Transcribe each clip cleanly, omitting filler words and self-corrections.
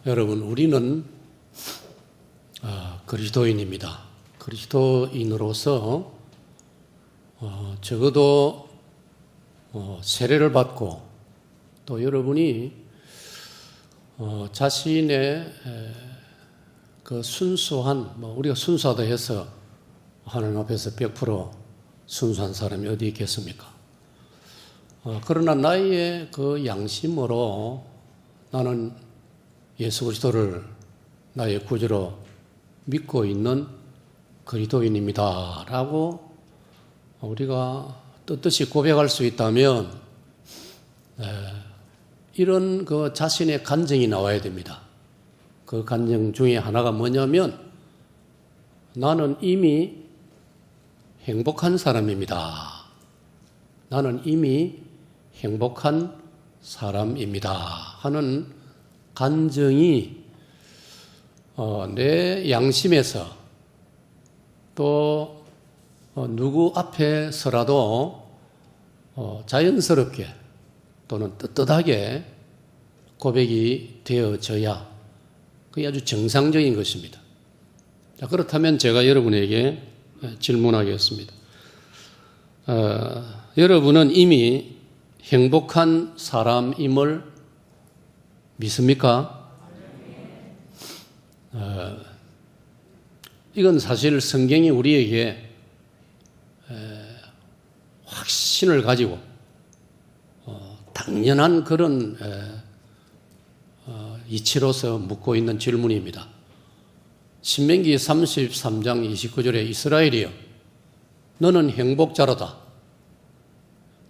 여러분, 우리는 그리스도인입니다. 그리스도인으로서 적어도 세례를 받고 또 여러분이 자신의 그 순수한, 우리가 순수하다 해서 하나님 앞에서 100% 순수한 사람이 어디 있겠습니까? 그러나 나의 그 양심으로 나는 예수 그리스도를 나의 구주로 믿고 있는 그리스도인입니다 라고 우리가 떳떳이 고백할 수 있다면 이런 그 자신의 간증이 나와야 됩니다. 그 간증 중에 하나가 뭐냐면 나는 이미 행복한 사람입니다. 나는 이미 행복한 사람입니다 하는 간증이 내 양심에서 또 누구 앞에서라도 자연스럽게 또는 떳떳하게 고백이 되어져야 그게 아주 정상적인 것입니다. 자, 그렇다면 제가 여러분에게 질문하겠습니다. 여러분은 이미 행복한 사람임을 믿습니까? 이건 사실 성경이 우리에게 확신을 가지고 당연한 그런 이치로서 묻고 있는 질문입니다. 신명기 33장 29절에 이스라엘이여 너는 행복자로다.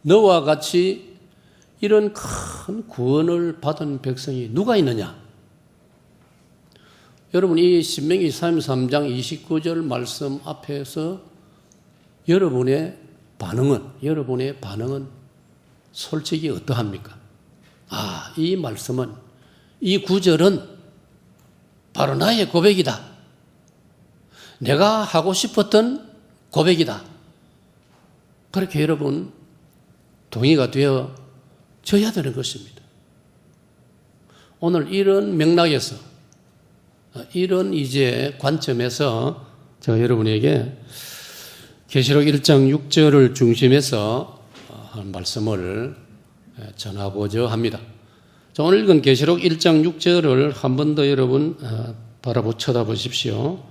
너와 같이 이런 큰 구원을 받은 백성이 누가 있느냐? 여러분, 이 신명기 33장 29절 말씀 앞에서 여러분의 반응은 솔직히 어떠합니까? 이 말씀은, 이 구절은 바로 나의 고백이다. 내가 하고 싶었던 고백이다. 그렇게 여러분 동의가 되어져야 되는 것입니다. 오늘 이런 맥락에서, 이런 이제 관점에서 제가 여러분에게 계시록 1장 6절을 중심해서 한 말씀을 전하고자 합니다. 자, 오늘 읽은 계시록 1장 6절을 한 번 더 여러분 쳐다보십시오.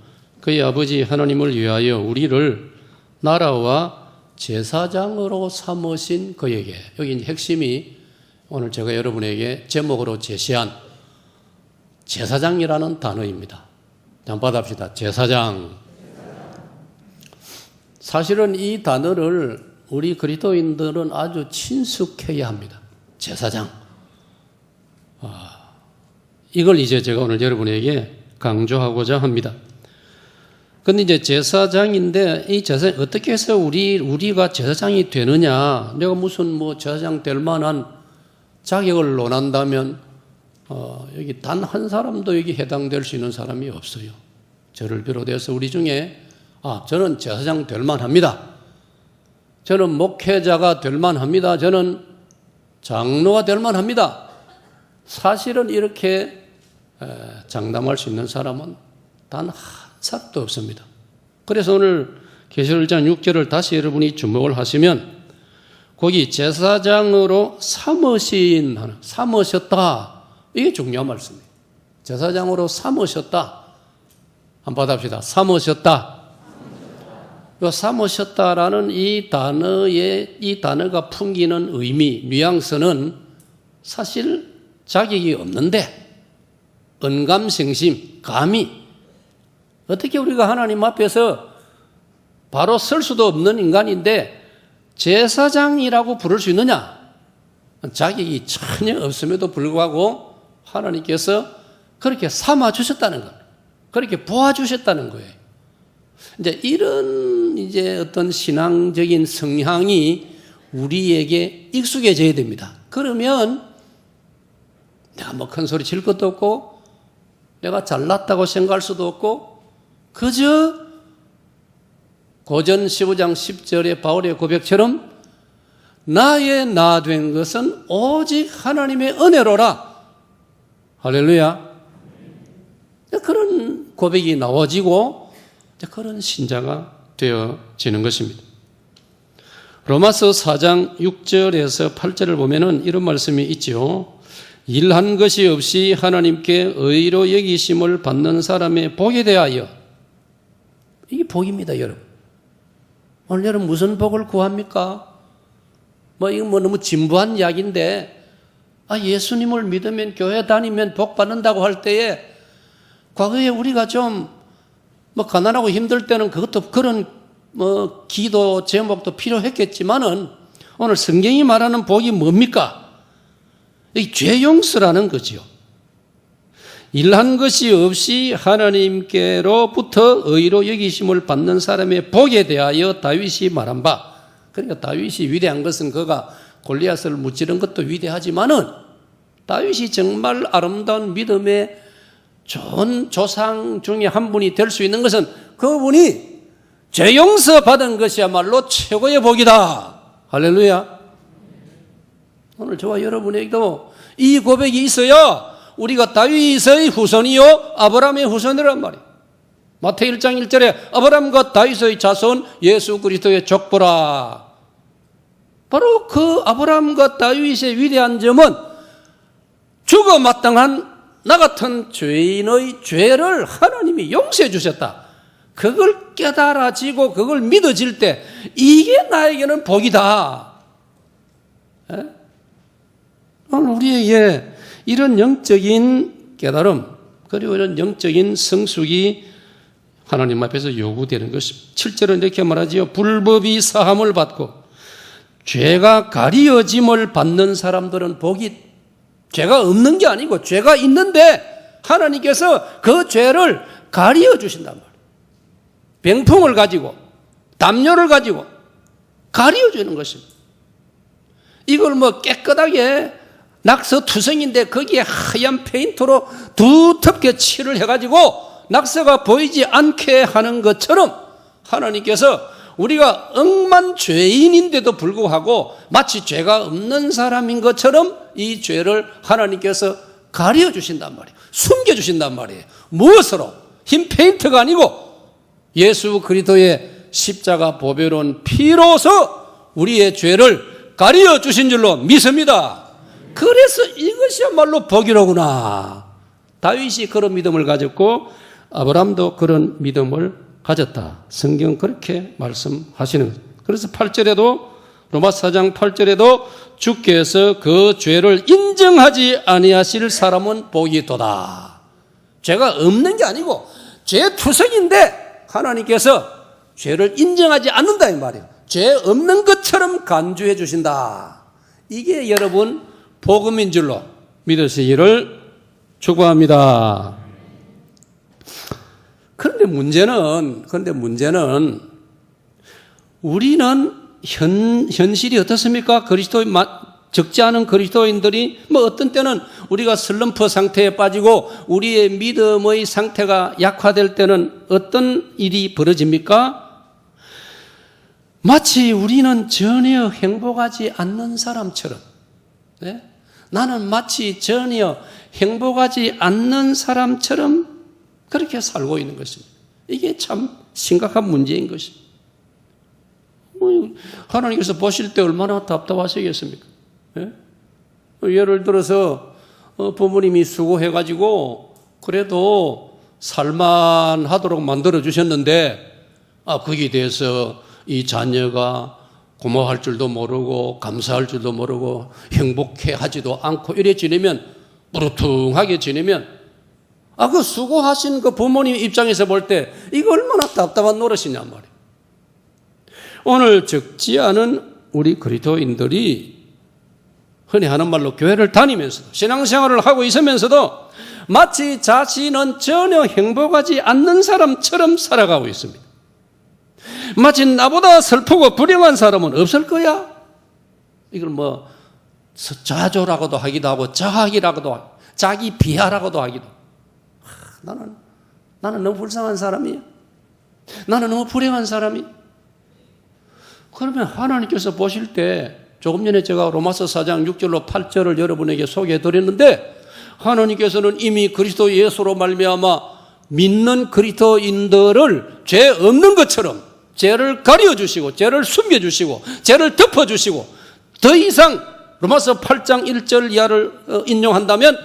그의 아버지 하나님을 위하여 우리를 나라와 제사장으로 삼으신 그에게, 여기 핵심이 오늘 제가 여러분에게 제목으로 제시한 제사장이라는 단어입니다. 한번 받아봅시다. 제사장. 사실은 이 단어를 우리 그리스도인들은 아주 친숙해야 합니다. 제사장. 이걸 이제 제가 오늘 여러분에게 강조하고자 합니다. 근데 이제 제사장인데 이 제사장 어떻게 해서 우리가 제사장이 되느냐? 내가 무슨 제사장 될 만한 자격을 논한다면 여기 단 한 사람도 여기 해당될 수 있는 사람이 없어요. 저를 비롯해서 우리 중에 저는 제사장 될 만합니다. 저는 목회자가 될 만합니다. 저는 장로가 될 만합니다. 사실은 이렇게 장담할 수 있는 사람은 단 한 사람도 없습니다. 그래서 오늘 계시록 1장 6절을 다시 여러분이 주목을 하시면 거기 제사장으로 삼으셨다. 이게 중요한 말씀이에요. 제사장으로 삼으셨다. 한번 받아봅시다. 삼으셨다. 삼으셨다라는 이 단어가 풍기는 의미, 뉘앙스는 사실 자격이 없는데 언감생심, 감히 어떻게 우리가 하나님 앞에서 바로 설 수도 없는 인간인데 제사장이라고 부를 수 있느냐? 자격이 전혀 없음에도 불구하고 하나님께서 그렇게 삼아주셨다는 것, 그렇게 보아주셨다는 거예요. 이제 이런 어떤 신앙적인 성향이 우리에게 익숙해져야 됩니다. 그러면 내가 큰 소리 칠 것도 없고 내가 잘났다고 생각할 수도 없고 그저 고전 15장 10절의 바울의 고백처럼 나의 나 된 것은 오직 하나님의 은혜로라. 할렐루야. 그런 고백이 나와지고 그런 신자가 되어지는 것입니다. 로마서 4장 6절에서 8절을 보면은 이런 말씀이 있죠. 일한 것이 없이 하나님께 의로 여기심을 받는 사람의 복에 대하여. 이게 복입니다, 여러분. 오늘 여러분 무슨 복을 구합니까? 이거 너무 진부한 이야기인데, 예수님을 믿으면 교회 다니면 복 받는다고 할 때에 과거에 우리가 좀 가난하고 힘들 때는 그것도 그런 기도 제목도 필요했겠지만은 오늘 성경이 말하는 복이 뭡니까? 이 죄 용서라는 거지요. 일한 것이 없이 하나님께로부터 의로 여기심을 받는 사람의 복에 대하여 다윗이 말한 바. 그러니까 다윗이 위대한 것은 그가 골리앗을 무찌른 것도 위대하지만은 다윗이 정말 아름다운 믿음의 좋은 조상 중에 한 분이 될 수 있는 것은 그분이 죄 용서 받은 것이야말로 최고의 복이다. 할렐루야. 오늘 저와 여러분에게도 이 고백이 있어야 우리가 다윗의 후손이요 아브라함의 후손이란 말이에요. 마태복음 1장 1절에 아브라함과 다윗의 자손 예수 그리스도의 족보라. 바로 그 아브라함과 다윗의 위대한 점은 죽어 마땅한 나 같은 죄인의 죄를 하나님이 용서해 주셨다. 그걸 깨달아지고 그걸 믿어질 때 이게 나에게는 복이다. 오늘 우리에게 이런 영적인 깨달음 그리고 이런 영적인 성숙이 하나님 앞에서 요구되는 것입니다. 7절은 이렇게 말하지요. 불법이 사함을 받고 죄가 가리어짐을 받는 사람들은 복이 죄가 없는 게 아니고 죄가 있는데 하나님께서 그 죄를 가리어 주신단 말이에요. 병풍을 가지고 담요를 가지고 가리어 주는 것입니다. 이걸 깨끗하게 낙서투성인데 거기에 하얀 페인트로 두텁게 칠을 해가지고 낙서가 보이지 않게 하는 것처럼 하나님께서 우리가 억만 죄인인데도 불구하고 마치 죄가 없는 사람인 것처럼 이 죄를 하나님께서 가려 주신단 말이에요. 숨겨 주신단 말이에요. 무엇으로? 흰 페인트가 아니고 예수 그리스도의 십자가 보배로운 피로서 우리의 죄를 가려 주신 줄로 믿습니다. 그래서 이것이야말로 복이로구나. 다윗이 그런 믿음을 가졌고 아브라함도 그런 믿음을 가졌다. 성경 그렇게 말씀하시는 거죠. 그래서 8절에도 로마서 4장 8절에도 주께서 그 죄를 인정하지 아니하실 사람은 복이도다. 죄가 없는 게 아니고 죄투성인데 하나님께서 죄를 인정하지 않는다 이 말이에요. 죄 없는 것처럼 간주해 주신다. 이게 여러분 복음인 줄로 믿으시기를 축복합니다. 그런데 문제는 우리는 현실이 어떻습니까? 적지 않은 그리스도인들이 어떤 때는 우리가 슬럼프 상태에 빠지고 우리의 믿음의 상태가 약화될 때는 어떤 일이 벌어집니까? 마치 우리는 전혀 행복하지 않는 사람처럼, 네? 나는 마치 전혀 행복하지 않는 사람처럼 그렇게 살고 있는 것입니다. 이게 참 심각한 문제인 것입니다. 하나님께서 보실 때 얼마나 답답하시겠습니까? 예? 예를 들어서 부모님이 수고해가지고 그래도 살만하도록 만들어 주셨는데 거기에 대해서 이 자녀가 고마워할 줄도 모르고 감사할 줄도 모르고 행복해하지도 않고 이래 지내면 무르퉁하게 지내면 그 수고하신 그 부모님 입장에서 볼 때 이거 얼마나 답답한 노릇이냔 말이에요. 오늘 적지 않은 우리 그리스도인들이 흔히 하는 말로 교회를 다니면서도 신앙생활을 하고 있으면서도 마치 자신은 전혀 행복하지 않는 사람처럼 살아가고 있습니다. 마치 나보다 슬프고 불행한 사람은 없을 거야. 이걸 자조라고도 하기도 하고 자학이라고도 하고 자기 비하라고도 하기도 하고. 나는 너무 불쌍한 사람이야. 나는 너무 불행한 사람이야. 그러면 하나님께서 보실 때 조금 전에 제가 로마서 4장 6절로 8절을 여러분에게 소개해 드렸는데 하나님께서는 이미 그리스도 예수로 말미암아 믿는 그리스도인들을 죄 없는 것처럼 죄를 가려주시고 죄를 숨겨주시고 죄를 덮어주시고 더 이상 로마서 8장 1절 이하를 인용한다면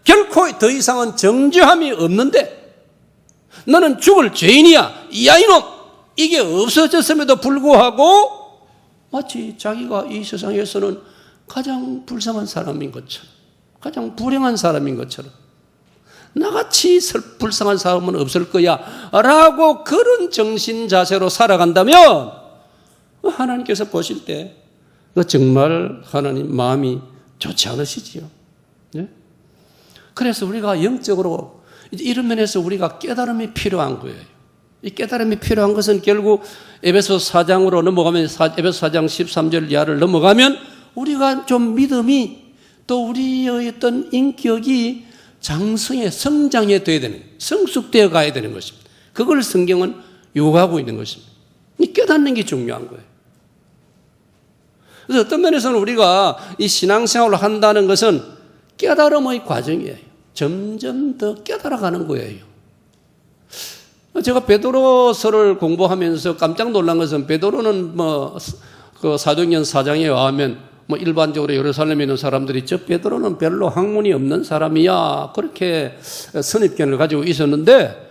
결코 더 이상은 정죄함이 없는데 너는 죽을 죄인이야 이 아이놈 이게 없어졌음에도 불구하고 마치 자기가 이 세상에서는 가장 불쌍한 사람인 것처럼 가장 불행한 사람인 것처럼 나같이 불쌍한 사람은 없을 거야 라고 그런 정신 자세로 살아간다면 하나님께서 보실 때 정말 하나님 마음이 좋지 않으시지요. 네? 그래서 우리가 영적으로 이런 면에서 우리가 깨달음이 필요한 거예요. 이 깨달음이 필요한 것은 결국 에베소 4장으로 넘어가면 에베소 4장 13절 이하를 넘어가면 우리가 좀 믿음이 또 우리의 어떤 인격이 장성에 성장해 돼야 되는 성숙되어 가야 되는 것입니다. 그걸 성경은 요구하고 있는 것입니다. 이 깨닫는 게 중요한 거예요. 그래서 어떤 면에서는 우리가 이 신앙생활을 한다는 것은 깨달음의 과정이에요. 점점 더 깨달아가는 거예요. 제가 베드로서를 공부하면서 깜짝 놀란 것은 베드로는 그 사도행전 4장에 의하면 일반적으로 예루살렘에 있는 사람들이 저 베드로는 별로 학문이 없는 사람이야 그렇게 선입견을 가지고 있었는데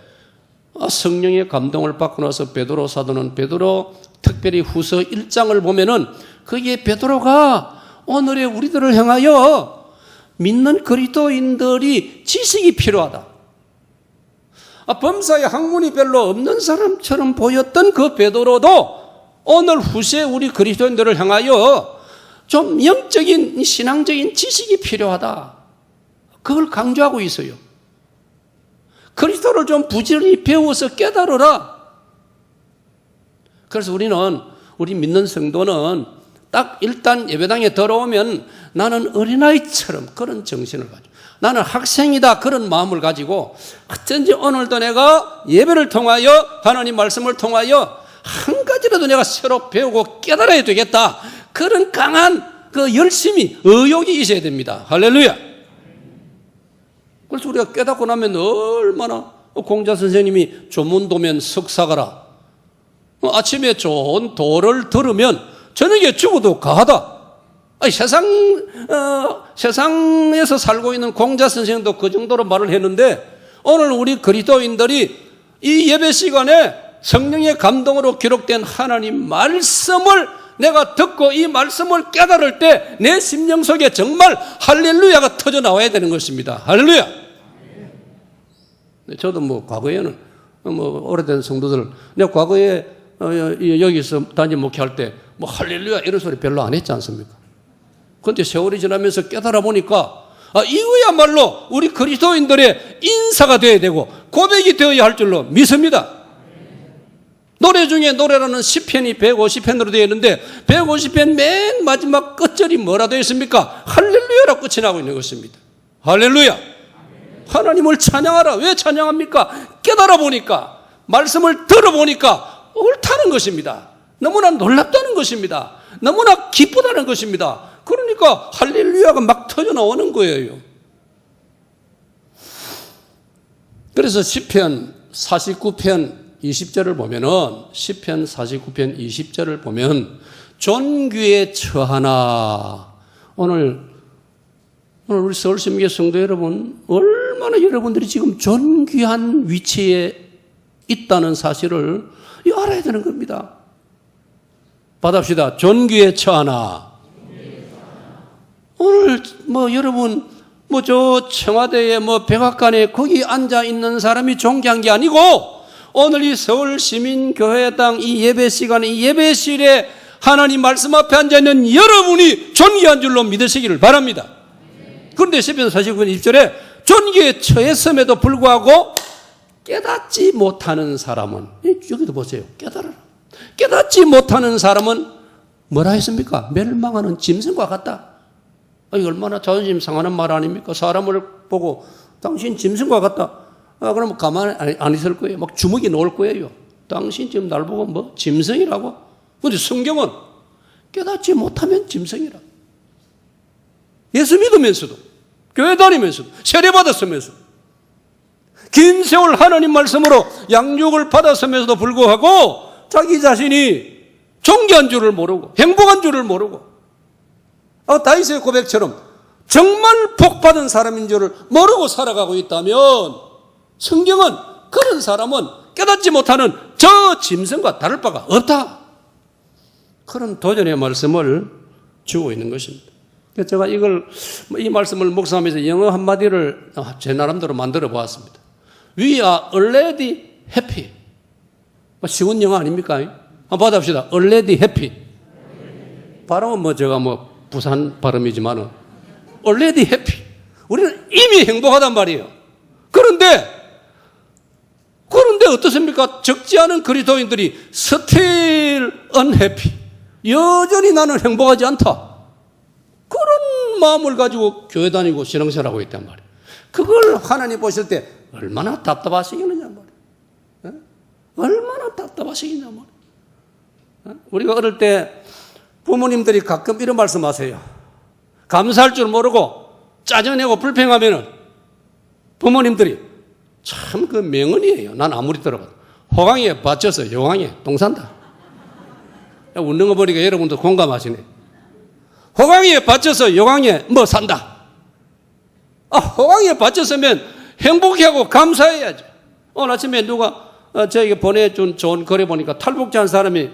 성령의 감동을 받고 나서 베드로 사도는 베드로 특별히 후서 1장을 보면은 거기에 베드로가 오늘의 우리들을 향하여 믿는 그리스도인들이 지식이 필요하다. 범사에 학문이 별로 없는 사람처럼 보였던 그 베드로도 오늘 후세 우리 그리스도인들을 향하여 좀 영적인 신앙적인 지식이 필요하다. 그걸 강조하고 있어요. 그리스도를 좀 부지런히 배워서 깨달으라. 그래서 우리 믿는 성도는 딱 일단 예배당에 들어오면 나는 어린아이처럼 그런 정신을 가지고 나는 학생이다 그런 마음을 가지고 어쩐지 오늘도 내가 예배를 통하여 하나님 말씀을 통하여 한 가지라도 내가 새로 배우고 깨달아야 되겠다. 그런 강한 그 열심이 의욕이 있어야 됩니다. 할렐루야. 그래서 우리가 깨닫고 나면 얼마나 공자 선생님이 조문도면 석사가라. 아침에 좋은 도를 들으면 저녁에 죽어도 가하다. 아니, 세상에서 살고 있는 공자 선생님도 그 정도로 말을 했는데 오늘 우리 그리스도인들이 이 예배 시간에 성령의 감동으로 기록된 하나님 말씀을 내가 듣고 이 말씀을 깨달을 때 내 심령 속에 정말 할렐루야가 터져 나와야 되는 것입니다. 할렐루야. 저도 과거에는 오래된 성도들 내가 과거에 여기서 단임 목회할 때 할렐루야 이런 소리 별로 안 했지 않습니까? 그런데 세월이 지나면서 깨달아 보니까 이거야말로 우리 그리스도인들의 인사가 되어야 되고 고백이 되어야 할 줄로 믿습니다. 노래 중에 노래라는 시편이 150편으로 되어 있는데 150편 맨 마지막 끝절이 뭐라 되어 있습니까? 할렐루야라고 끝이 나고 있는 것입니다. 할렐루야. 하나님을 찬양하라. 왜 찬양합니까? 깨달아 보니까 말씀을 들어보니까 옳다는 것입니다. 너무나 놀랍다는 것입니다. 너무나 기쁘다는 것입니다. 그러니까 할렐루야가 막 터져 나오는 거예요. 그래서 시편 49편 20절을 보면은 시편 49편 20절을 보면 존귀에 처하나 오늘 우리 서울시민교회 성도 여러분 얼마나 여러분들이 지금 존귀한 위치에 있다는 사실을 알아야 되는 겁니다. 받읍시다. 존귀에 처하나 오늘 여러분 저 청와대에 백악관에 거기 앉아 있는 사람이 존귀한 게 아니고 오늘 이 서울시민교회당 이 예배 시간에 이 예배실에 하나님 말씀 앞에 앉아있는 여러분이 존귀한 줄로 믿으시기를 바랍니다. 그런데 시편 49편 20절에 존귀에 처했음에도 불구하고 깨닫지 못하는 사람은 여기도 보세요. 깨달아라. 깨닫지 못하는 사람은 뭐라 했습니까? 멸망하는 짐승과 같다. 얼마나 자존심 상하는 말 아닙니까? 사람을 보고 당신 짐승과 같다. 그러면 가만히 안 있을 거예요. 막 주먹이 놓을 거예요. 당신 지금 날 보고 짐승이라고? 그런데 성경은 깨닫지 못하면 짐승이라. 예수 믿으면서도 교회 다니면서도, 세례받았으면서, 긴 세월 하나님 말씀으로 양육을 받았으면서도 불구하고 자기 자신이 존귀한 줄을 모르고 행복한 줄을 모르고 다윗의 고백처럼 정말 복받은 사람인 줄을 모르고 살아가고 있다면 성경은 그런 사람은 깨닫지 못하는 저 짐승과 다를 바가 없다. 그런 도전의 말씀을 주고 있는 것입니다. 제가 이 말씀을 묵상하면서 영어 한마디를 제 나름대로 만들어 보았습니다. We are already happy. 쉬운 영어 아닙니까? 한번 받아봅시다. already happy. 발음은 제가 부산 발음이지만은 already happy. 우리는 이미 행복하단 말이에요. 그런데 어떻습니까? 적지 않은 그리스도인들이 still unhappy. 여전히 나는 행복하지 않다. 그런 마음을 가지고 교회 다니고 신앙생활하고 있단 말이에요. 그걸 하나님 보실 때 얼마나 답답하시겠느냐 말이에요. 얼마나 답답하시겠냐 말이에요. 우리가 어릴 때 부모님들이 가끔 이런 말씀하세요. 감사할 줄 모르고 짜증내고 불평하면은 부모님들이 참 그 명언이에요. 난 아무리 들어봐도. 호강에 받쳐서 여왕에 똥 산다. 웃는 거 보니까 여러분도 공감하시네. 호강에 받쳐서 여왕에 산다. 호강에 받쳤으면 행복해하고 감사해야죠. 오늘 아침에 누가 저에게 보내준 좋은 글에 보니까 탈북자 한 사람이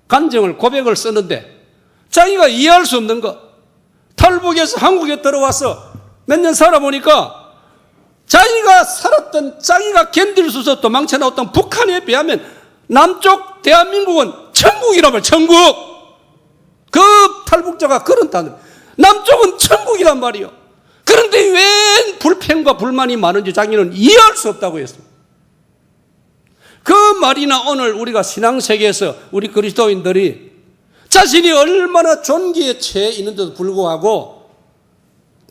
간증을 고백을 썼는데 자기가 이해할 수 없는 거, 탈북에서 한국에 들어와서 몇 년 살아보니까 자기가 견딜 수 없어 도망쳐 나왔던 북한에 비하면 남쪽 대한민국은 천국이라면 천국. 그 탈북자가 그런 단어. 남쪽은 천국이란 말이요. 그런데 왜 불평과 불만이 많은지 자기는 이해할 수 없다고 했습니다. 그 말이나 오늘 우리가 신앙세계에서 우리 그리스도인들이 자신이 얼마나 존귀에 처해 있는데도 불구하고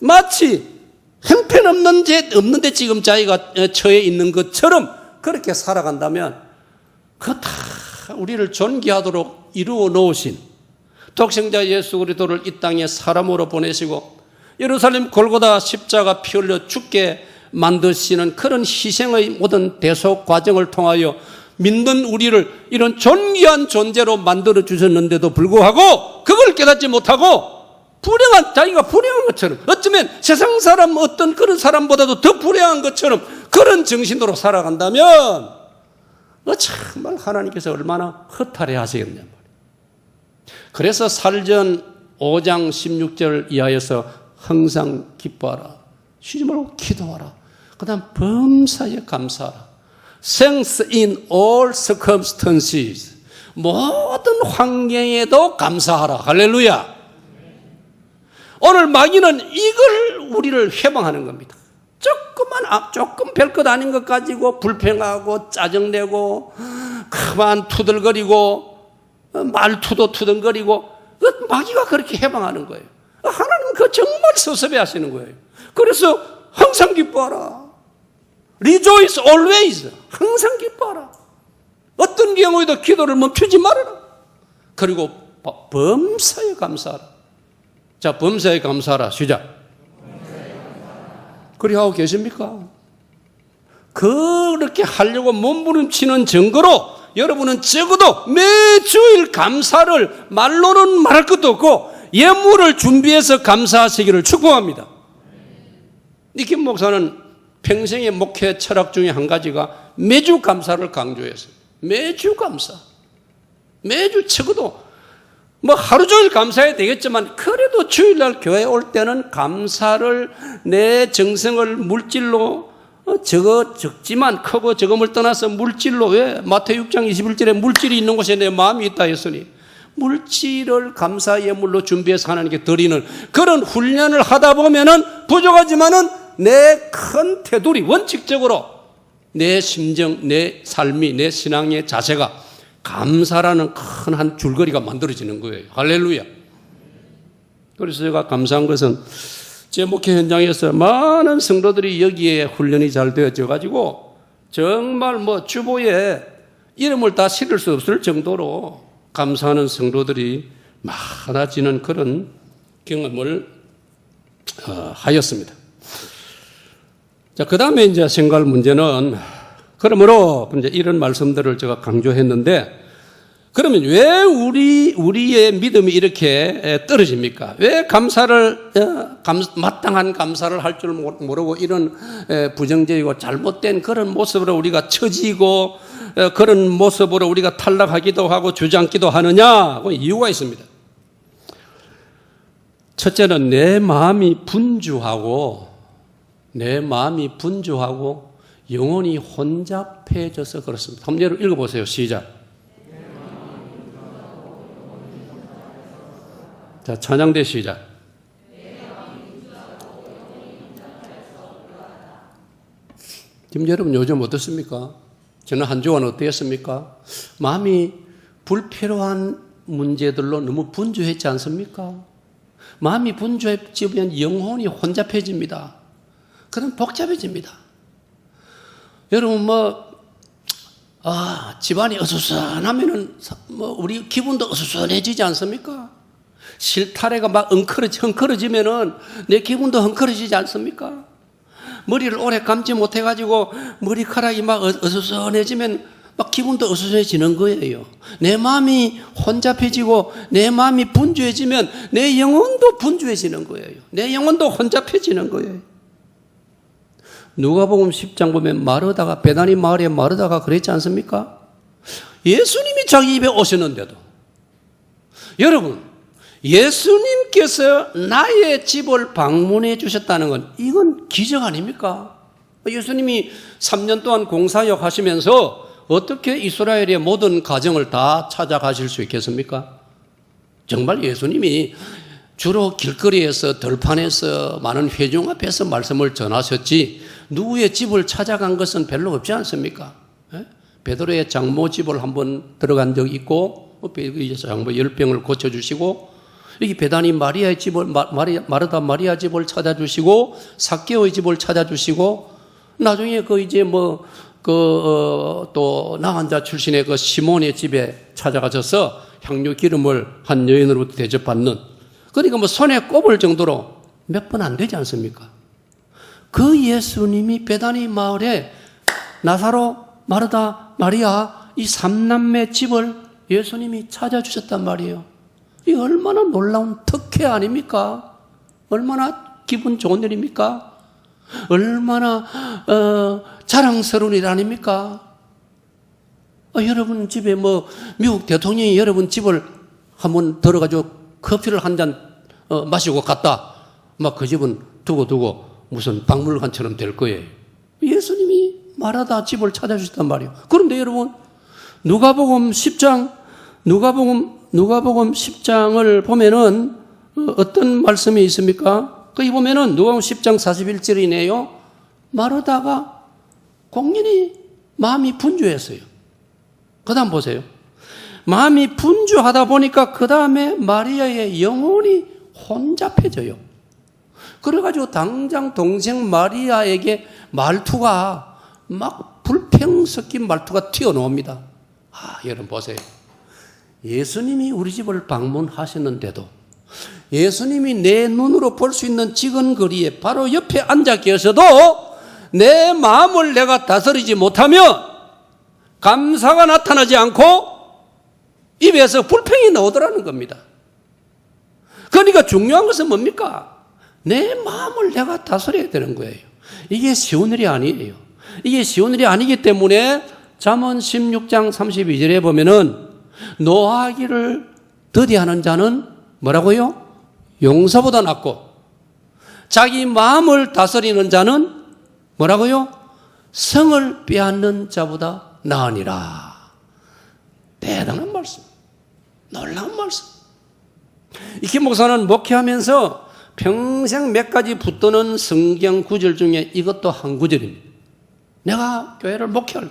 마치 형편없는데 지금 자기가 처해 있는 것처럼 그렇게 살아간다면 그거 다 우리를 존귀하도록 이루어 놓으신 독생자 예수 그리스도를 이 땅에 사람으로 보내시고 예루살렘 골고다 십자가 피 흘려 죽게 만드시는 그런 희생의 모든 대속 과정을 통하여 믿는 우리를 이런 존귀한 존재로 만들어 주셨는데도 불구하고 그걸 깨닫지 못하고 자기가 불행한 것처럼 어쩌면 세상 사람 어떤 그런 사람보다도 더 불행한 것처럼 그런 정신으로 살아간다면 정말 하나님께서 얼마나 허탈해 하시겠냐 말이에요. 그래서 살전 5장 16절 이하에서 항상 기뻐하라. 쉬지 말고 기도하라. 그 다음 범사에 감사하라. Thanks in all circumstances. 모든 환경에도 감사하라. 할렐루야. 오늘 마귀는 이걸 우리를 회방하는 겁니다. 조금 별것 아닌 것 가지고 불평하고 짜증내고 그만 투덜거리고 말투도 투덜거리고 마귀가 그렇게 해방하는 거예요. 하나님은 그거 정말 섭섭해 하시는 거예요. 그래서 항상 기뻐하라. Rejoice always. 항상 기뻐하라. 어떤 경우에도 기도를 멈추지 말아라. 그리고 범사에 감사하라. 자, 범사에 감사하라. 시작. 그리 하고 계십니까? 그렇게 하려고 몸부림치는 증거로 여러분은 적어도 매주일 감사를 말로는 말할 것도 없고 예물을 준비해서 감사하시기를 축복합니다. 김 목사는 평생의 목회 철학 중에 한 가지가 매주 감사를 강조했어요. 매주 감사. 매주 적어도 하루 종일 감사해야 되겠지만 그래도 주일날 교회에 올 때는 감사를 내 정성을 물질로 적지만 크고 적음을 떠나서 물질로 왜 마태복음 6장 21절에 물질이 있는 곳에 내 마음이 있다 했으니 물질을 감사 예물로 준비해서 하나님께 드리는 그런 훈련을 하다 보면은 부족하지만은 내 큰 테두리 원칙적으로 내 심정, 내 삶이, 내 신앙의 자세가 감사라는 큰 한 줄거리가 만들어지는 거예요. 할렐루야. 그래서 제가 감사한 것은 제 목회 현장에서 많은 성도들이 여기에 훈련이 잘 되어져 가지고 정말 주보에 이름을 다 실을 수 없을 정도로 감사하는 성도들이 많아지는 그런 경험을 하였습니다. 자, 그 다음에 이제 생각할 문제는, 그러므로 이제 이런 말씀들을 제가 강조했는데, 그러면 왜 우리의 믿음이 이렇게 떨어집니까? 왜 마땅한 감사를 할 줄 모르고 이런 부정적이고 잘못된 그런 모습으로 우리가 처지고 그런 모습으로 우리가 탈락하기도 하고 주저앉기도 하느냐? 이유가 있습니다. 첫째는 내 마음이 분주하고 영혼이 혼잡해져서 그렇습니다. 한번 여러분 읽어보세요. 시작. 자, 찬양대 시작. 지금 여러분 요즘 어떻습니까? 저는 한 주간 어땠습니까? 마음이 불필요한 문제들로 너무 분주했지 않습니까? 마음이 분주해지면 영혼이 혼잡해집니다. 그럼 복잡해집니다. 여러분 집안이 어수선하면은 우리 기분도 어수선해지지 않습니까? 실타래가 막 헝클어지면은 내 기분도 헝클어지지 않습니까? 머리를 오래 감지 못해가지고 머리카락이 막 어수선해지면 막 기분도 어수선해지는 거예요. 내 마음이 혼잡해지고 내 마음이 분주해지면 내 영혼도 분주해지는 거예요. 내 영혼도 혼잡해지는 거예요. 누가복음 10장 보면 베다니 마을에 마르다가 그랬지 않습니까? 예수님이 자기 입에 오셨는데도, 여러분, 예수님께서 나의 집을 방문해 주셨다는 건 이건 기적 아닙니까? 예수님이 3년 동안 공사역 하시면서 어떻게 이스라엘의 모든 가정을 다 찾아가실 수 있겠습니까? 정말 예수님이 주로 길거리에서 들판에서 많은 회중 앞에서 말씀을 전하셨지 누구의 집을 찾아간 것은 별로 없지 않습니까? 베드로의 장모 집을 한번 들어간 적이 있고 장모 열병을 고쳐주시고 여기 베다니 마리아의 집을 마르다 마리아 집을 찾아주시고 삭개오의 집을 찾아주시고 나중에 또 나환자 출신의 그 시몬의 집에 찾아가셔서 향유 기름을 한 여인으로부터 대접받는, 그러니까 손에 꼽을 정도로 몇 번 안 되지 않습니까? 그 예수님이 베다니 마을에 나사로, 마르다, 마리아 이 3남매 집을 예수님이 찾아주셨단 말이에요. 이 얼마나 놀라운 특혜 아닙니까? 얼마나 기분 좋은 일입니까? 얼마나 자랑스러운 일 아닙니까? 여러분 집에 미국 대통령이 여러분 집을 한번 들어가지고 커피를 한 잔 마시고 갔다. 그 집은 두고 무슨 박물관처럼 될 거예요. 예수님이 마르다 집을 찾아주셨단 말이에요. 그런데 여러분 누가복음 10장을 보면은 어떤 말씀이 있습니까? 거기 보면은 누가복음 10장 41절이네요. 마르다가 공연히 마음이 분주했어요. 그 다음 보세요. 마음이 분주하다 보니까 그 다음에 마리아의 영혼이 혼잡해져요. 그래가지고 당장 동생 마리아에게 말투가 막 불평 섞인 말투가 튀어나옵니다. 여러분 보세요. 예수님이 우리 집을 방문하셨는데도 예수님이 내 눈으로 볼 수 있는 직은 거리에 바로 옆에 앉아 계셔도 내 마음을 내가 다스리지 못하면 감사가 나타나지 않고 입에서 불평이 나오더라는 겁니다. 그러니까 중요한 것은 뭡니까? 내 마음을 내가 다스려야 되는 거예요. 이게 쉬운 일이 아니에요. 이게 쉬운 일이 아니기 때문에 잠언 16장 32절에 보면은 노하기를 더디하는 자는 뭐라고요? 용사보다 낫고 자기 마음을 다스리는 자는 뭐라고요? 성을 빼앗는 자보다 나으니라. 대단한 말씀, 놀라운 말씀. 이김 목사는 목회하면서 평생 몇 가지 붙드는 성경 구절 중에 이것도 한 구절입니다. 내가 교회를 목회할,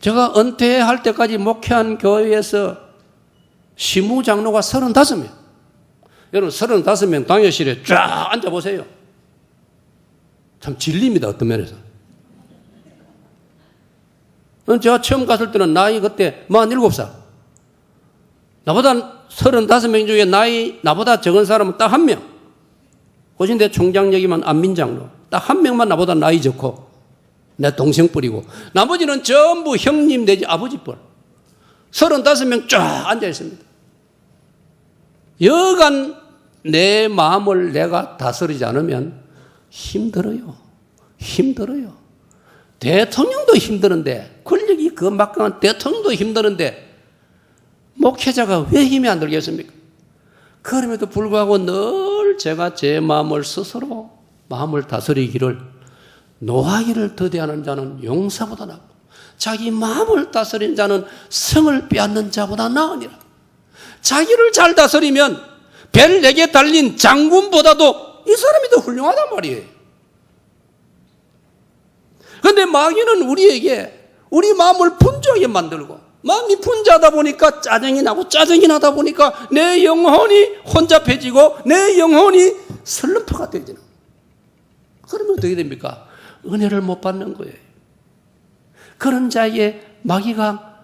제가 은퇴할 때까지 목회한 교회에서 시무장로가 35명. 여러분 35명 당회실에 쫙 앉아보세요. 참 진리입니다. 어떤 면에서. 제가 처음 갔을 때는 나이 그때 47살. 나보다 35명 중에 나보다 적은 사람은 딱 한 명. 고진대 총장 얘기만 안민장로 딱 한 명만 나보다 나이 적고 내 동생 뿌리고 나머지는 전부 형님 내지 아버지 뻘 35명 쫙 앉아 있습니다. 여간 내 마음을 내가 다스리지 않으면 힘들어요. 대통령도 힘드는데, 권력이 그 막강한 대통령도 힘드는데 목회자가 왜 힘이 안 들겠습니까? 그럼에도 불구하고 늘 제가 제 마음을 스스로 마음을 다스리기를, 노하기를 더디하는 자는 용사보다 낫고 자기 마음을 다스리는 자는 성을 빼앗는 자보다 나으니라. 자기를 잘 다스리면 벨에게 달린 장군보다도 이 사람이 더 훌륭하단 말이에요. 그런데 마귀는 우리에게 우리 마음을 분주하게 만들고, 마음이 분주하다 보니까 짜증이 나고, 짜증이 나다 보니까 내 영혼이 혼잡해지고 내 영혼이 슬럼프가 되지는. 그러면 어떻게 됩니까? 은혜를 못 받는 거예요. 그런 자에게 마귀가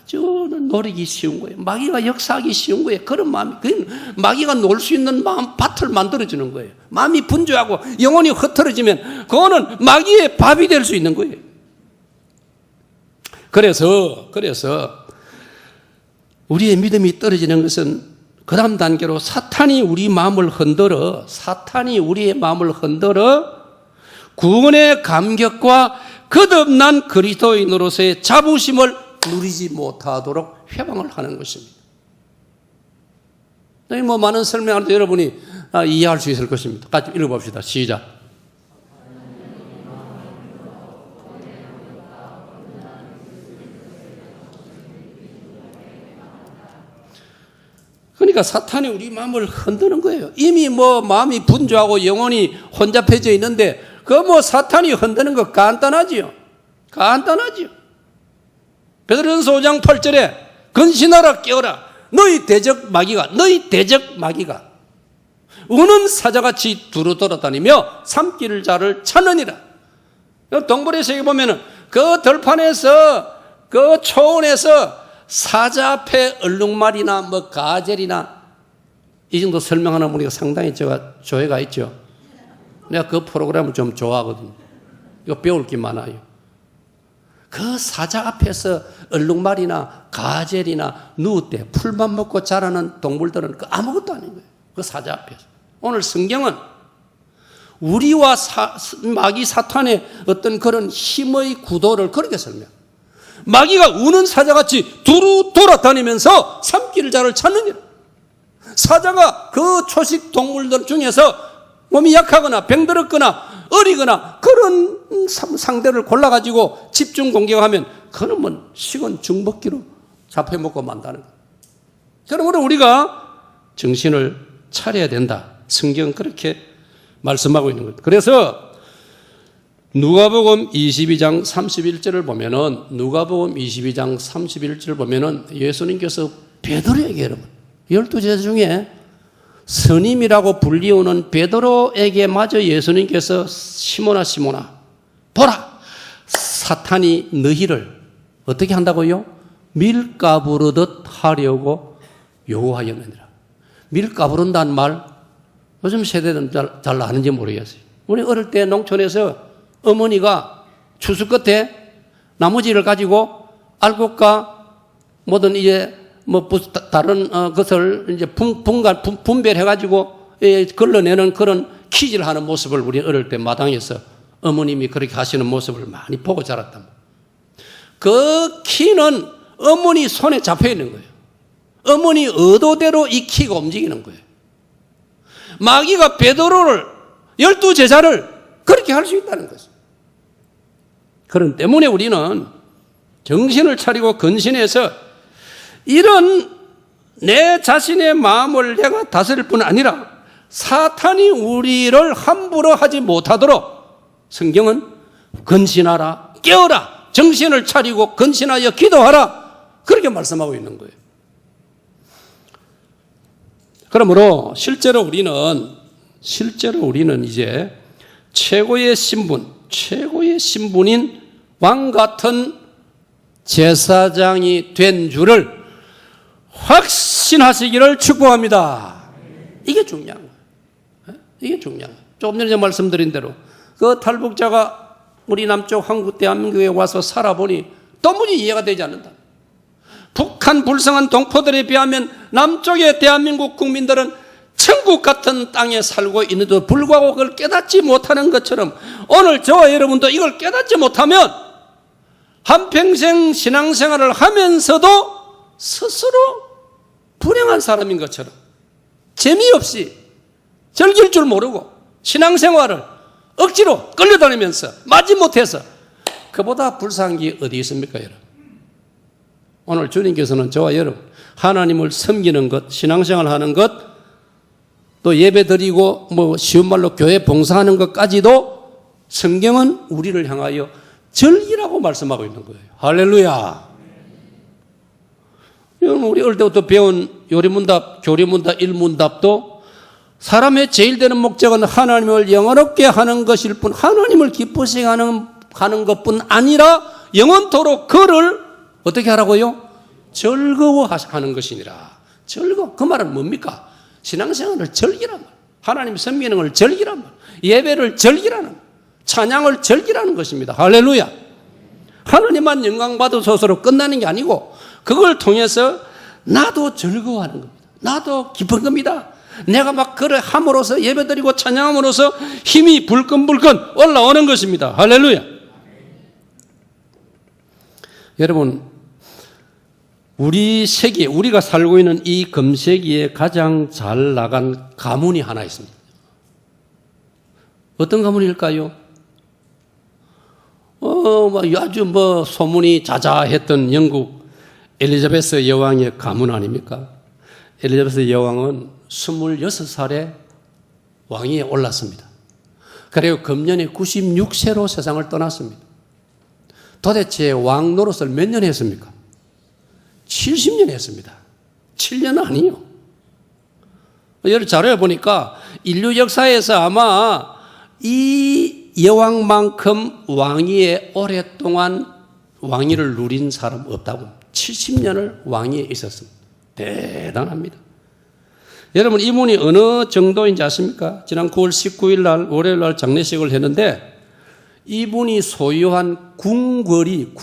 아주 노리기 쉬운 거예요. 마귀가 역사하기 쉬운 거예요. 그런 마음이, 마귀가 놀 수 있는 마음 밭을 만들어주는 거예요. 마음이 분주하고 영혼이 흐트러지면 그거는 마귀의 밥이 될 수 있는 거예요. 그래서 우리의 믿음이 떨어지는 것은 그 다음 단계로 사탄이 우리의 마음을 흔들어 구원의 감격과 거듭난 그리스도인으로서의 자부심을 누리지 못하도록 회방을 하는 것입니다. 많은 설명할 때 여러분이 이해할 수 있을 것입니다. 같이 읽어봅시다. 시작. 그러니까 사탄이 우리 마음을 흔드는 거예요. 이미 마음이 분주하고 영혼이 혼잡해져 있는데 사탄이 흔드는 거 간단하지요. 베드로전서 5장 8절에 근신하라 깨어라 너희 대적 마귀가 우는 사자같이 두루 돌아다니며 삼킬 자를 찾느니라. 동물의 세계 보면은 그 들판에서 그 초원에서 사자 앞에 얼룩말이나 가젤이나 이 정도 설명하는 분이 상당히 제가 조회가 있죠. 내가 그 프로그램을 좀 좋아하거든요. 이거 배울 게 많아요. 그 사자 앞에서 얼룩말이나 가젤이나 누때 풀만 먹고 자라는 동물들은 아무것도 아닌 거예요. 그 사자 앞에서. 오늘 성경은 우리와 마귀 사탄의 어떤 그런 힘의 구도를 그렇게 설명. 마귀가 우는 사자같이 두루 돌아다니면서 삼킬 자를 찾느니라. 사자가 그 초식 동물들 중에서 몸이 약하거나 병들었거나 어리거나 그런 상대를 골라가지고 집중 공격하면 그놈은 식은 중복기로 잡혀먹고 만다는 거예요. 그러므로 우리가 정신을 차려야 된다. 성경은 그렇게 말씀하고 있는 거예요. 그래서 누가복음 22장 31절을 보면은 예수님께서 베드로에게 여러분 12제자 중에 스님이라고 불리우는 베드로에게 마저 예수님께서 시몬아 보라 사탄이 너희를 어떻게 한다고요? 밀가부르듯 하려고 요구하였느니라. 밀가부른다는 말 요즘 세대는 잘 아는지 모르겠어요. 우리 어릴 때 농촌에서 어머니가 추수 끝에 나무지를 가지고 알곡과 뭐든 이제 다른 것을 이제 분별해가지고 걸러내는 그런 키질 하는 모습을 우리 어릴 때 마당에서 어머님이 그렇게 하시는 모습을 많이 보고 자랐단 말이에요. 그 키는 어머니 손에 잡혀 있는 거예요. 어머니 의도대로 이 키가 움직이는 거예요. 마귀가 베드로를 12제자를 그렇게 할 수 있다는 거죠. 그런 때문에 우리는 정신을 차리고 근신해서 이런 내 자신의 마음을 내가 다스릴 뿐 아니라 사탄이 우리를 함부로 하지 못하도록 성경은 근신하라, 깨어라, 정신을 차리고 근신하여 기도하라 그렇게 말씀하고 있는 거예요. 그러므로 실제로 우리는 이제 최고의 신분인 왕 같은 제사장이 된 줄을 확신하시기를 축복합니다. 이게 중요한 거예요. 이게 중요한 거예요. 조금 전에 말씀드린 대로 그 탈북자가 우리 남쪽 한국 대한민국에 와서 살아보니 도무지 이해가 되지 않는다. 북한 불쌍한 동포들에 비하면 남쪽의 대한민국 국민들은 천국 같은 땅에 살고 있는데도 불구하고 그걸 깨닫지 못하는 것처럼 오늘 저와 여러분도 이걸 깨닫지 못하면 한평생 신앙생활을 하면서도 스스로 불행한 사람인 것처럼 재미없이 즐길 줄 모르고 신앙생활을 억지로 끌려다니면서 마지못해서 그보다 불쌍한 게 어디 있습니까, 여러분? 오늘 주님께서는 저와 여러분 하나님을 섬기는 것, 신앙생활 하는 것, 또 예배 드리고 뭐 쉬운 말로 교회 봉사하는 것까지도 성경은 우리를 향하여 절기라고 말씀하고 있는 거예요. 할렐루야. 여러분 우리 어릴 때부터 배운 요리문답, 교리문답, 일문답도 사람의 제일 되는 목적은 하나님을 영원롭게 하는 것일 뿐 하나님을 기쁘시게 하는 것뿐 아니라 영원토록 그를 어떻게 하라고요? 즐거워하는 것이니라. 그 말은 뭡니까? 신앙생활을 즐기란 말, 하나님 섬기는 걸 즐기란 말, 예배를 즐기라는 말, 찬양을 즐기라는 것입니다. 할렐루야. 하나님만 영광 받으소서로 끝나는 게 아니고 그걸 통해서 나도 즐거워하는 겁니다. 나도 기쁜 겁니다. 내가 막 그래 함으로써 예배드리고 찬양함으로써 힘이 불끈불끈 올라오는 것입니다. 할렐루야. 여러분, 우리 세계, 우리가 살고 있는 이 금세기에 가장 잘 나간 가문이 하나 있습니다. 어떤 가문일까요? 아주 소문이 자자했던 영국 엘리자베스 여왕의 가문 아닙니까? 엘리자베스 여왕은 26살에 왕위에 올랐습니다. 그리고 금년에 96세로 세상을 떠났습니다. 도대체 왕 노릇을 몇 년 했습니까? 70년 했습니다. 7년 아니요. 여러 자료에 보니까 인류 역사에서 아마 이 여왕만큼 왕위에 오랫동안 왕위를 누린 사람 없다고. 70년을 왕위에 있었습니다. 대단합니다. 여러분 이분이 어느 정도인지 아십니까? 지난 9월 19일 날 월요일 날 장례식을 했는데 이분이 소유한 궁궐이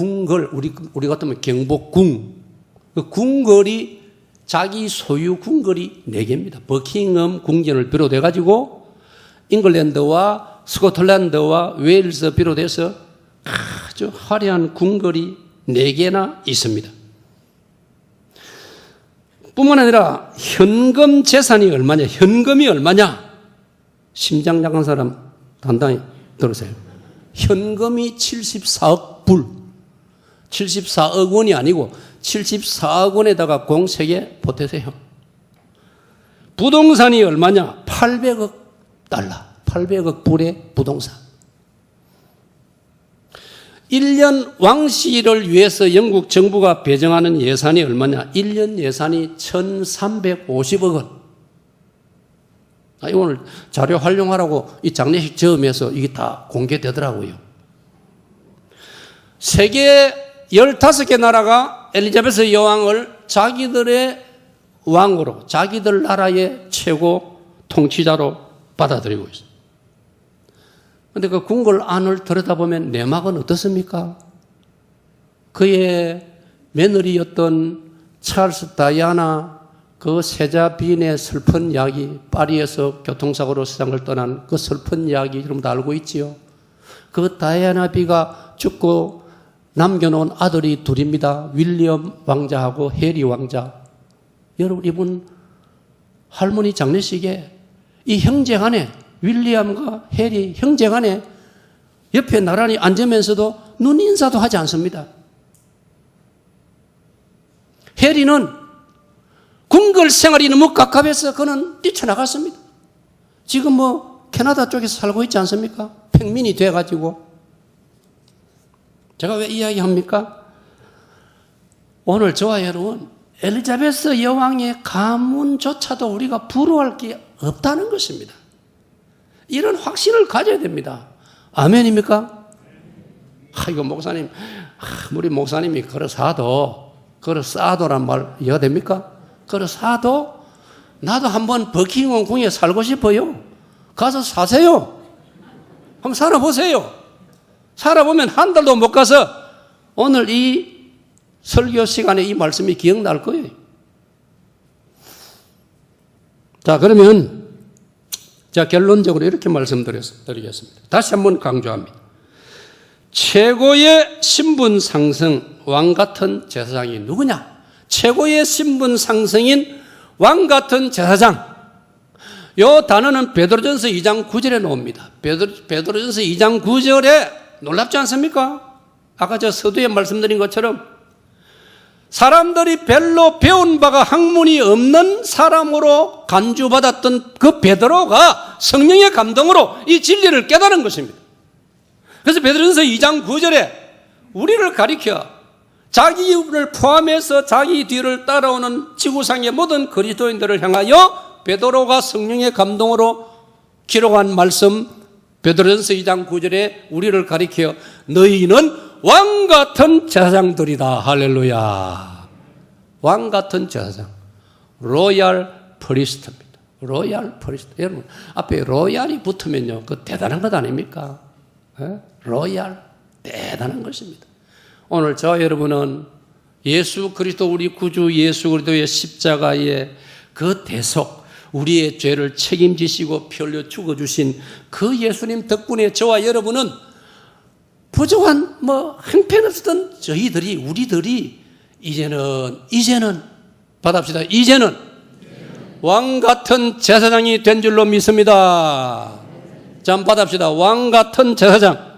우리 같으면 경복궁, 그 궁궐이 자기 소유 궁궐이 4개입니다. 버킹엄 궁전을 비롯해 가지고 잉글랜드와 스코틀랜드와 웨일스 비롯해서 아주 화려한 궁궐이 4개나 있습니다. 뿐만 아니라 현금 재산이 얼마냐? 현금이 얼마냐? 심장 약한 사람 단단히 들으세요. 현금이 74억 불. 74억 원이 아니고 74억 원에다가 공 3개 보태세요. 부동산이 얼마냐? 800억 달러. 800억 불의 부동산. 1년 왕실을 위해서 영국 정부가 배정하는 예산이 얼마냐? 1년 예산이 1,350억 원. 오늘 자료 활용하라고 이 장례식 저음에서 이게 다 공개되더라고요. 세계 15개 나라가 엘리자베스 여왕을 자기들의 왕으로, 자기들 나라의 최고 통치자로 받아들이고 있습니다. 그런데 그 궁궐 안을 들여다보면 내막은 어떻습니까? 그의 며느리였던 찰스 다이아나 그 세자 비인의 슬픈 이야기, 파리에서 교통사고로 세상을 떠난 그 슬픈 이야기 여러분도 알고 있지요. 그 다이아나 비가 죽고 남겨놓은 아들이 둘입니다. 윌리엄 왕자하고 해리 왕자. 여러분 이분 할머니 장례식에 이 형제간에 윌리엄과 해리 형제간에 옆에 나란히 앉으면서도 눈 인사도 하지 않습니다. 해리는 궁궐 생활이 너무 갑갑해서 그는 뛰쳐나갔습니다. 지금 캐나다 쪽에서 살고 있지 않습니까? 평민이 돼가지고. 제가 왜 이야기합니까? 오늘 저와 여러분 엘리자베스 여왕의 가문조차도 우리가 부러워할 게 없다는 것입니다. 이런 확신을 가져야 됩니다. 아멘입니까? 이거 목사님, 우리 목사님이 그러사도란 말 이해가 됩니까? 그러사도 나도 한번 버킹엄 궁에 살고 싶어요. 가서 사세요. 한번 살아보세요. 살아보면 한 달도 못 가서 오늘 이 설교 시간에 이 말씀이 기억날 거예요. 자, 그러면 자, 결론적으로 이렇게 말씀드리겠습니다. 다시 한번 강조합니다. 최고의 신분 상승, 왕 같은 제사장이 누구냐? 최고의 신분 상승인 왕 같은 제사장. 요 단어는 베드로전서 2장 9절에 나옵니다. 베드로전서 2장 9절에 놀랍지 않습니까? 아까 저 서두에 말씀드린 것처럼 사람들이 별로 배운 바가 학문이 없는 사람으로 간주받았던 그 베드로가 성령의 감동으로 이 진리를 깨달은 것입니다. 그래서 베드로전서 2장 9절에 우리를 가리켜 자기를 포함해서 자기 뒤를 따라오는 지구상의 모든 그리스도인들을 향하여 베드로가 성령의 감동으로 기록한 말씀, 베드로전서 2장 9절에 우리를 가리켜 너희는 왕 같은 제사장들이다. 할렐루야. 왕 같은 제사장. 로얄 프리스트입니다. 로얄 프리스트. 여러분, 앞에 로얄이 붙으면요, 그 대단한 것 아닙니까? 로얄, 대단한 것입니다. 오늘 저와 여러분은 예수 그리스도 우리 구주 예수 그리스도의 십자가의 그 대속, 우리의 죄를 책임지시고 피 흘려 죽어주신 그 예수님 덕분에 저와 여러분은 부족한 형편없었던 우리들이 이제는 받합시다. 이제는 왕 같은 제사장이 된 줄로 믿습니다. 자, 한번 받합시다. 왕 같은 제사장.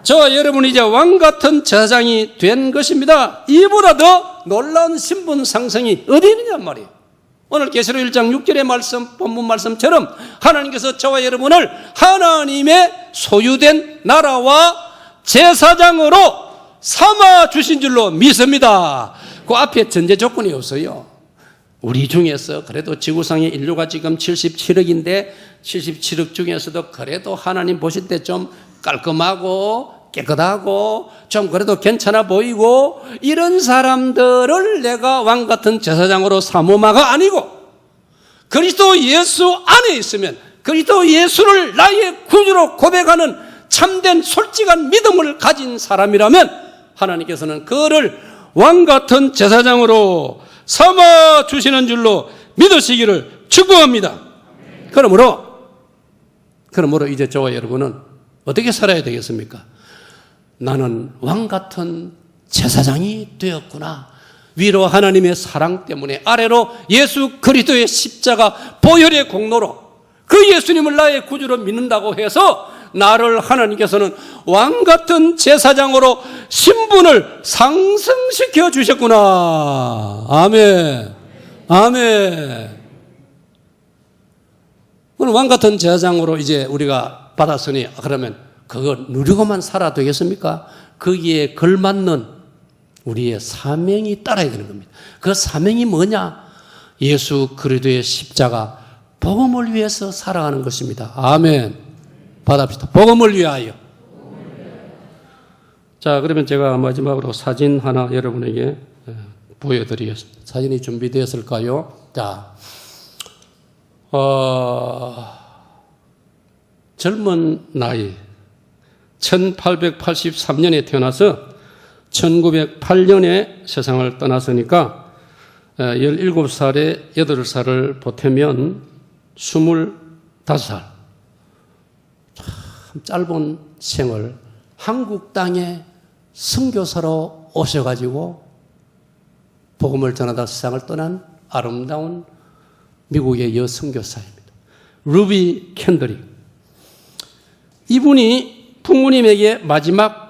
저와 여러분이 이제 왕 같은 제사장이 된 것입니다. 이보다 더 놀라운 신분 상승이 어디 있느냐 말이에요. 오늘 계시록 1장 6절의 말씀, 본문 말씀처럼 하나님께서 저와 여러분을 하나님의 소유된 나라와 제사장으로 삼아 주신 줄로 믿습니다. 그 앞에 전제 조건이 없어요. 우리 중에서 그래도 지구상의 인류가 지금 77억인데 77억 중에서도 그래도 하나님 보실 때 좀 깔끔하고 깨끗하고 좀 그래도 괜찮아 보이고 이런 사람들을 내가 왕 같은 제사장으로 삼으마가 아니고 그리스도 예수 안에 있으면 그리스도 예수를 나의 구주로 고백하는 참된 솔직한 믿음을 가진 사람이라면 하나님께서는 그를 왕 같은 제사장으로 삼아 주시는 줄로 믿으시기를 축복합니다. 그러므로 이제 저와 여러분은 어떻게 살아야 되겠습니까? 나는 왕 같은 제사장이 되었구나. 위로 하나님의 사랑 때문에, 아래로 예수 그리스도의 십자가 보혈의 공로로 그 예수님을 나의 구주로 믿는다고 해서 나를 하나님께서는 왕 같은 제사장으로 신분을 상승시켜 주셨구나. 아멘. 아멘. 오늘 왕 같은 제사장으로 이제 우리가 받았으니 그러면 그거 누리고만 살아도 되겠습니까? 거기에 걸맞는 우리의 사명이 따라야 되는 겁니다. 그 사명이 뭐냐? 예수 그리스도의 십자가 복음을 위해서 살아가는 것입니다. 아멘. 받아봅시다. 복음을 위하여. 자, 그러면 제가 마지막으로 사진 하나 여러분에게 보여드리겠습니다. 사진이 준비되었을까요? 자, 젊은 나이 1883년에 태어나서 1908년에 세상을 떠났으니까 17살에 8살을 보태면 25살. 참 짧은 생을 한국 땅에 선교사로 오셔가지고 복음을 전하다 세상을 떠난 아름다운 미국의 여선교사입니다. 루비 캔드릭. 이분이 부모님에게 마지막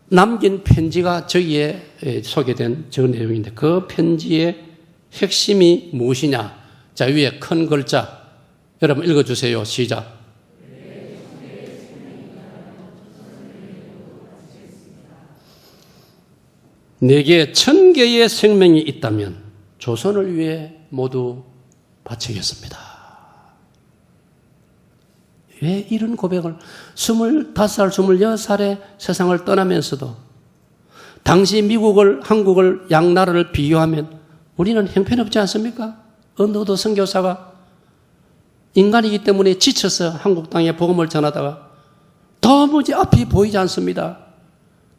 남긴 편지가 저기에 소개된 저 내용인데 그 편지의 핵심이 무엇이냐? 자, 위에 큰 글자 여러분 읽어주세요. 시작. 내게 1000개의 생명이 있다면 조선을 위해 모두 바치겠습니다. 왜 이런 고백을 25살, 26살에 세상을 떠나면서도 당시 미국을, 한국을 양나라를 비교하면 우리는 형편없지 않습니까? 어느 선교사가 인간이기 때문에 지쳐서 한국 땅에 복음을 전하다가 도무지 앞이 보이지 않습니다.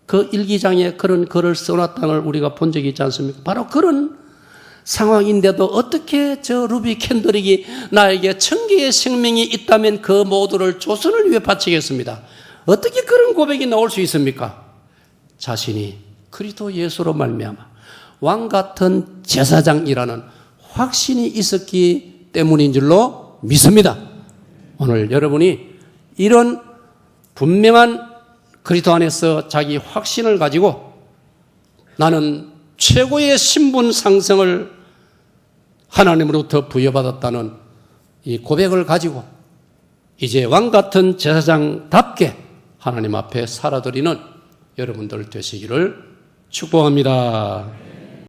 그 일기장에 그런 글을 써놨다는 걸 우리가 본 적이 있지 않습니까? 바로 그런 상황인데도 어떻게 저 루비 캔드릭이 나에게 천개의 생명이 있다면 그 모두를 조선을 위해 바치겠습니다. 어떻게 그런 고백이 나올 수 있습니까? 자신이 그리스도 예수로 말미암아 왕 같은 제사장이라는 확신이 있었기 때문인 줄로 믿습니다. 오늘 여러분이 이런 분명한 그리스도 안에서 자기 확신을 가지고 나는 최고의 신분 상승을 하나님으로부터 부여받았다는 이 고백을 가지고 이제 왕 같은 제사장답게 하나님 앞에 살아드리는 여러분들 되시기를 축복합니다.